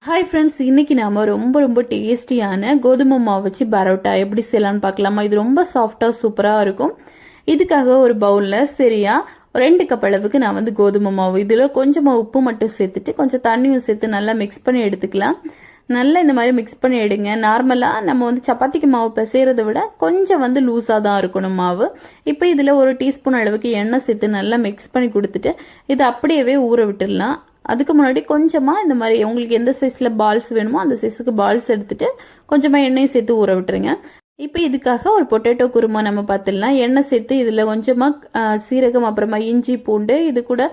Hi friends, இன்னைக்கு நாம ரொம்ப டேஸ்டியான கோதுமை மாவு வச்சு பரோட்டா எப்படி செய்யலாம்னு பார்க்கலாமா. இது ரொம்ப சாஃப்டாக சூப்பராக இருக்கும். இதுக்காக ஒரு பவுலில் சரியா 2 கப் அளவுக்கு நான் வந்து கோதுமை மாவு, இதில் கொஞ்சமாக உப்பு மட்டும் சேர்த்துட்டு கொஞ்சம் தண்ணியும் சேர்த்து நல்லா மிக்ஸ் பண்ணி எடுத்துக்கலாம். நல்லா இந்த மாதிரி மிக்ஸ் பண்ணி எடுங்க. நார்மலாக நம்ம வந்து சப்பாத்திக்கு மாவு பிசைறதை விட கொஞ்சம் வந்து லூஸாக தான் இருக்கணும் மாவு. இப்போ இதில் 1 டீஸ்பூன் அளவுக்கு எண்ணெய் சேர்த்து நல்லா மிக்ஸ் பண்ணி கொடுத்துட்டு இதை அப்படியே ஊற விட்டுடலாம். அதுக்கு முன்னாடி கொஞ்சமாக இந்த மாதிரி உங்களுக்கு எந்த சைஸில் பால்ஸ் வேணுமோ அந்த சைஸுக்கு பால்ஸ் எடுத்துகிட்டு கொஞ்சமாக எண்ணெய் சேர்த்து ஊற விட்டுருங்க. இப்போ இதுக்காக ஒரு பொட்டேட்டோ குருமா நம்ம பார்த்துடலாம். எண்ணெய் சேர்த்து இதில் கொஞ்சமாக சீரகம், அப்புறமா இஞ்சி பூண்டு, இது கூட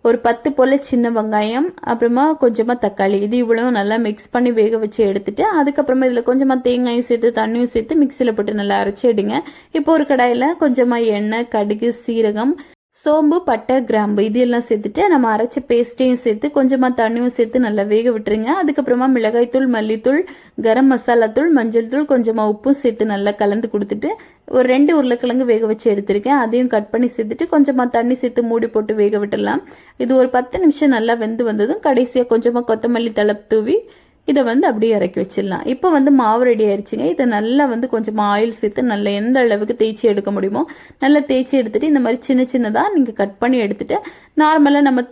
ஒரு 10 போல் சின்ன வெங்காயம், அப்புறமா கொஞ்சமாக தக்காளி, இது இவ்வளோ நல்லா மிக்ஸ் பண்ணி வேக வச்சு எடுத்துட்டு அதுக்கப்புறமா இதில் கொஞ்சமாக தேங்காயும் சேர்த்து தண்ணியும் சேர்த்து மிக்சியில் போட்டு நல்லா அரைச்சி எடுங்க. இப்போ ஒரு கடாயில் கொஞ்சமாக எண்ணெய், கடுகு, சீரகம், சோம்பு, பட்டை, கிராம்பு இது எல்லாம் சேர்த்துட்டு நம்ம அரைச்ச பேஸ்ட்டையும் சேர்த்து கொஞ்சமாக தண்ணியும் சேர்த்து நல்லா வேக விட்டுருங்க. அதுக்கப்புறமா மிளகாய்த்தூள், மல்லித்தூள், கரம் மசாலா தூள், மஞ்சள் தூள், கொஞ்சமாக உப்பும் சேர்த்து நல்லா கலந்து கொடுத்துட்டு ஒரு 2 உருளைக்கிழங்கு வேக வச்சு எடுத்திருக்கேன், அதையும் கட் பண்ணி சேர்த்துட்டு கொஞ்சமாக தண்ணி சேர்த்து மூடி போட்டு வேக விட்டுடலாம். இது ஒரு 10 நிமிஷம் நல்லா வெந்து வந்ததும் கடைசியாக கொஞ்சமாக கொத்தமல்லி தழை தூவி இதை வந்து அப்படியே இறக்கி வச்சிடலாம். இப்போ வந்து மாவு ரெடி ஆயிடுச்சுங்க. இதை நல்லா வந்து கொஞ்சம் ஆயில் சேர்த்து நல்லா எந்த அளவுக்கு தேய்ச்சி எடுக்க முடியுமோ நல்லா தேய்ச்சி எடுத்துட்டு இந்த மாதிரி சின்னதாக நீங்கள் கட் பண்ணி எடுத்துட்டு நார்மலாக நம்ம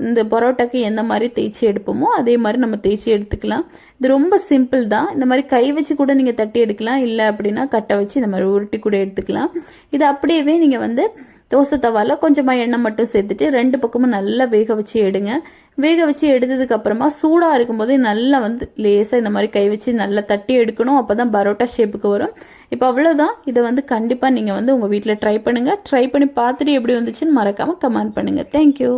இந்த பரோட்டாக்கு எந்த மாதிரி தேய்ச்சி எடுப்போமோ அதே மாதிரி நம்ம தேய்ச்சி எடுத்துக்கலாம். இது ரொம்ப சிம்பிள் தான். இந்த மாதிரி கை வச்சு கூட நீங்கள் தட்டி எடுக்கலாம், இல்லை அப்படின்னா கட்டை வச்சு இந்த மாதிரி உருட்டி கூட எடுத்துக்கலாம். இது அப்படியே நீங்கள் வந்து தோசை தவாவில் கொஞ்சமாக எண்ணெய் மட்டும் சேர்த்துட்டு 2 பக்கமும் நல்லா வேக வச்சு எடுங்க. வேக வச்சு எடுத்ததுக்கு அப்புறமா சூடாக இருக்கும்போது நல்லா வந்து லேசாக இந்த மாதிரி கை வச்சு நல்லா தட்டி எடுக்கணும். அப்போ தான் பரோட்டா ஷேப்புக்கு வரும். இப்போ அவ்வளோதான். இதை வந்து கண்டிப்பாக நீங்கள் வந்து உங்கள் வீட்டில் ட்ரை பண்ணுங்கள். ட்ரை பண்ணி பார்த்துட்டு எப்படி வந்துச்சுன்னு மறக்காமல் கமெண்ட் பண்ணுங்கள். தேங்க்யூ.